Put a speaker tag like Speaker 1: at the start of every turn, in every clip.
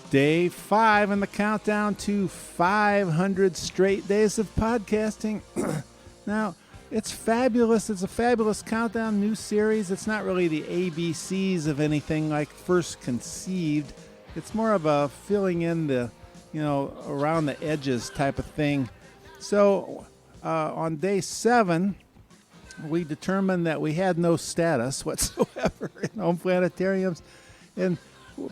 Speaker 1: Day 5 in the countdown to 500 straight days of podcasting. Now, it's fabulous. It's a fabulous countdown, new series. It's not really the ABCs of anything like First Conceived. It's more of a filling in the, around the edges type of thing. So, on day 7, we determined that we had no status whatsoever in home planetariums. And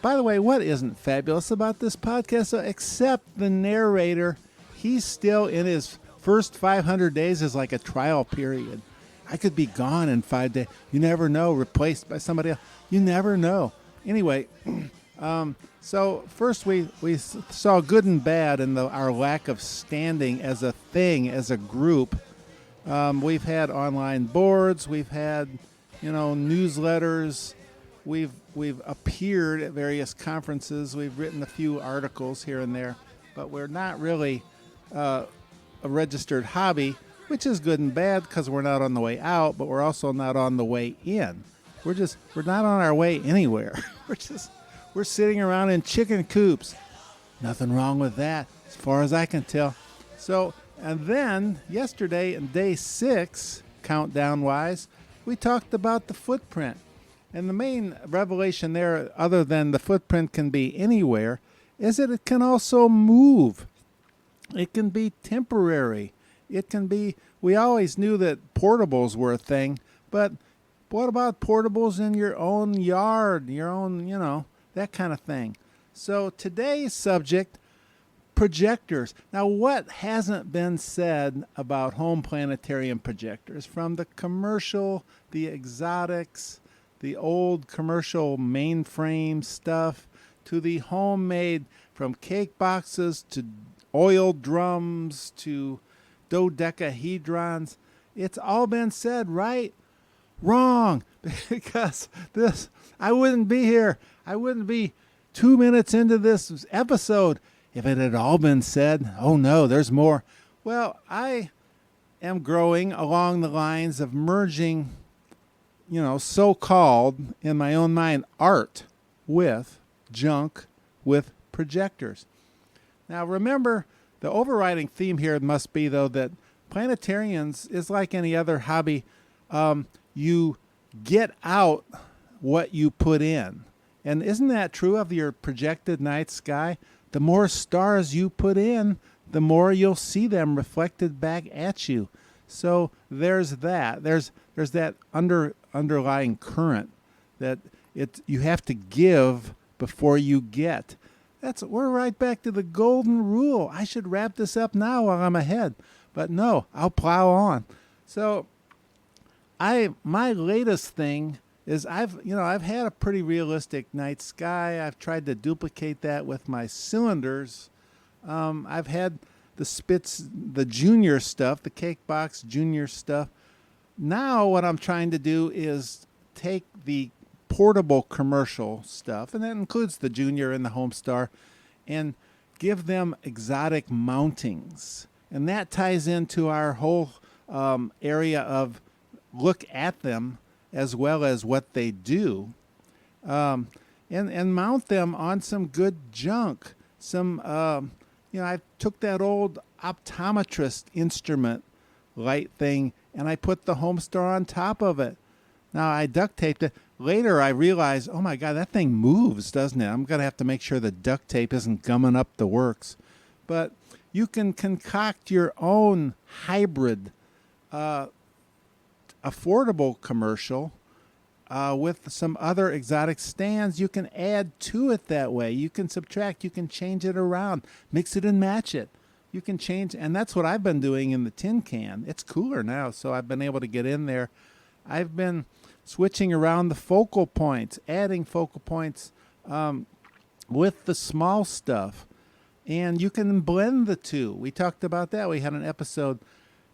Speaker 1: by the way, what isn't fabulous about this podcast, except the narrator? He's still in his first 500 days is like a trial period. I could be gone in 5 days. You never know, replaced by somebody else. You never know. Anyway, so first we saw good and bad in our lack of standing as a thing, as a group. We've had online boards. We've had, newsletters. We've appeared at various conferences. We've written a few articles here and there, but we're not really a registered hobby, which is good and bad because we're not on the way out, but we're also not on the way in. We're not on our way anywhere. We're sitting around in chicken coops. Nothing wrong with that, as far as I can tell. So, and then yesterday in day 6, countdown-wise, we talked about the footprint. And the main revelation there, other than the footprint can be anywhere, is that it can also move. It can be temporary. It can be, we always knew that portables were a thing, but what about portables in your own yard, your own, that kind of thing. So today's subject, projectors. Now, what hasn't been said about home planetarium projectors? From the commercial, the exotics, the old commercial mainframe stuff, to the homemade, from cake boxes to oil drums to dodecahedrons. It's all been said, right? Wrong. Because I wouldn't be here. I wouldn't be 2 minutes into this episode if it had all been said. Oh no, there's more. Well, I am growing along the lines of merging, so-called, in my own mind, art with junk with projectors. Now, remember, the overriding theme here must be, though, that planetarians is like any other hobby. You get out what you put in. And isn't that true of your projected night sky? The more stars you put in, the more you'll see them reflected back at you. So there's that. There's that underlying current that you have to give before you get. We're right back to the golden rule. I should wrap this up now while I'm ahead, but no, I'll plow on. So my latest thing is I've had a pretty realistic night sky. I've tried to duplicate that with my cylinders. I've had the Spitz, the junior stuff, the Cake Box junior stuff. Now what I'm trying to do is take the portable commercial stuff, and that includes the Junior and the Homestar, and give them exotic mountings. And that ties into our whole area of look at them as well as what they do, and mount them on some good junk. I took that old optometrist instrument light thing, and I put the Homestar on top of it. Now, I duct taped it. Later, I realized, oh my God, that thing moves, doesn't it? I'm going to have to make sure the duct tape isn't gumming up the works. But you can concoct your own hybrid, affordable commercial with some other exotic stands. You can add to it that way. You can subtract. You can change it around. Mix it and match it. You can change. And that's what I've been doing in the tin can. It's cooler now, so I've been able to get in there. I've been switching around the focal points, adding focal points with the small stuff. And you can blend the two. We talked about that. We had an episode.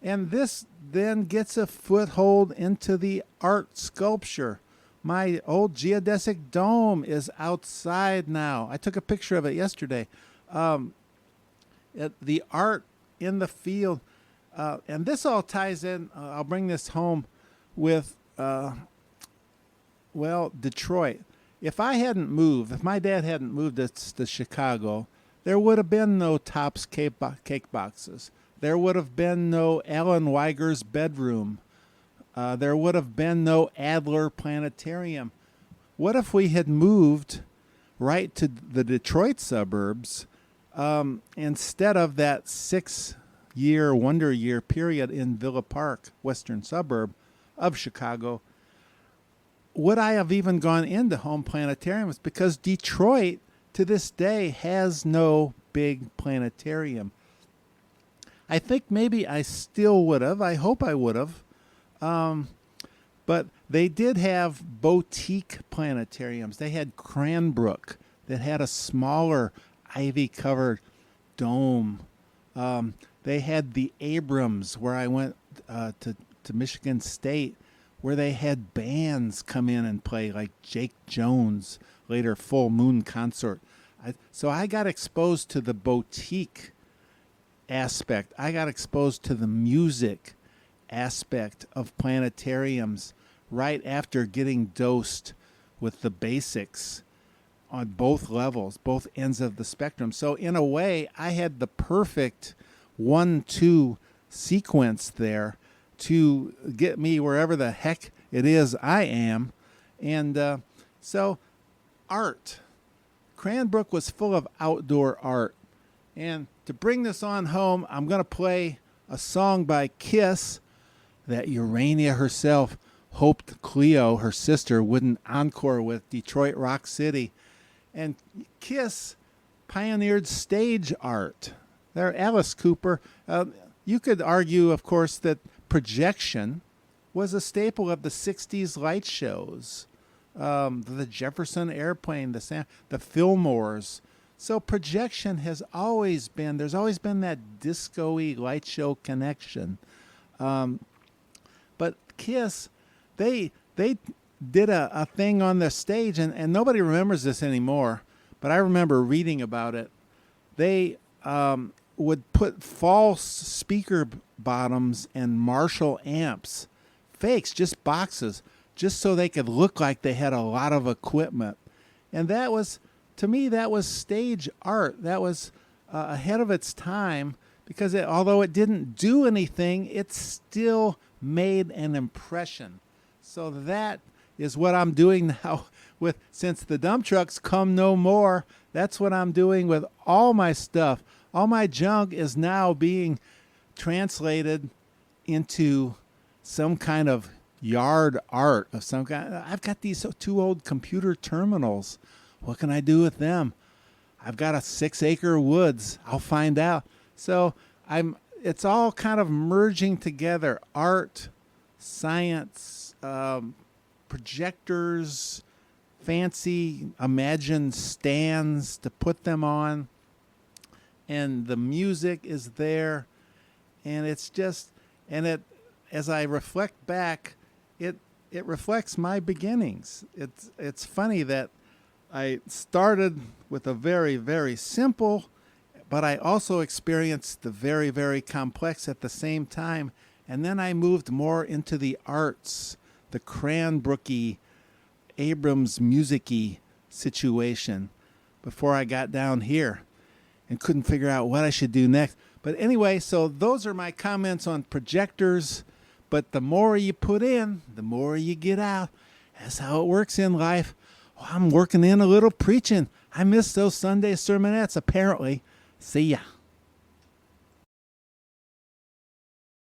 Speaker 1: And this then gets a foothold into the art sculpture. My old geodesic dome is outside now. I took a picture of it yesterday. The art in the field. And this all ties in. I'll bring this home with, Detroit. if I hadn't moved, if my dad hadn't moved us to Chicago, there would have been no Tops cake boxes. There would have been no Alan Weiger's bedroom. There would have been no Adler Planetarium. What if we had moved right to the Detroit suburbs instead of that 6-year, wonder year period in Villa Park, western suburb of Chicago? Would I have even gone into home planetariums? Because Detroit, to this day, has no big planetarium. I think maybe I still would have. I hope I would have. But they did have boutique planetariums. They had Cranbrook that had a smaller ivy-covered dome. They had the Abrams, where I went to Michigan State, where they had bands come in and play, like Jake Jones, later Full Moon Consort. So I got exposed to the boutique aspect. I got exposed to the music aspect of planetariums right after getting dosed with the basics on both levels, both ends of the spectrum. So in a way, I had the perfect 1-2 sequence there to get me wherever the heck it is I am. And so art. Cranbrook was full of outdoor art. And to bring this on home, I'm going to play a song by Kiss that Urania herself hoped Cleo, her sister, wouldn't encore with, Detroit Rock City. And Kiss pioneered stage art. They're Alice Cooper. You could argue, of course, that projection was a staple of the 60s light shows. The Jefferson Airplane, the Fillmores. So projection has always been, there's always been that disco-y light show connection. But Kiss, they did a thing on the stage, and nobody remembers this anymore, but I remember reading about it. They would put false speaker bottoms and Marshall amps, fakes, just boxes, just so they could look like they had a lot of equipment. And that was, to me, that was stage art. That was ahead of its time, because although it didn't do anything, it still made an impression. So that is what I'm doing now with, since the dump trucks come no more, that's what I'm doing with all my stuff. All my junk is now being translated into some kind of yard art of some kind. I've got these 2 old computer terminals. What can I do with them? I've got a 6-acre woods. I'll find out. So it's all kind of merging together. Art, science, projectors, fancy imagined stands to put them on. And the music is there. And it's just, and it, as I reflect back, it reflects my beginnings. It's funny that I started with a very, very simple, but I also experienced the very, very complex at the same time. And then I moved more into the arts, the Cranbrooky, Abrams music-y situation before I got down here and couldn't figure out what I should do next. But anyway, so those are my comments on projectors. But the more you put in, the more you get out. That's how it works in life. Oh, I'm working in a little preaching. I missed those Sunday sermonettes, apparently. See ya.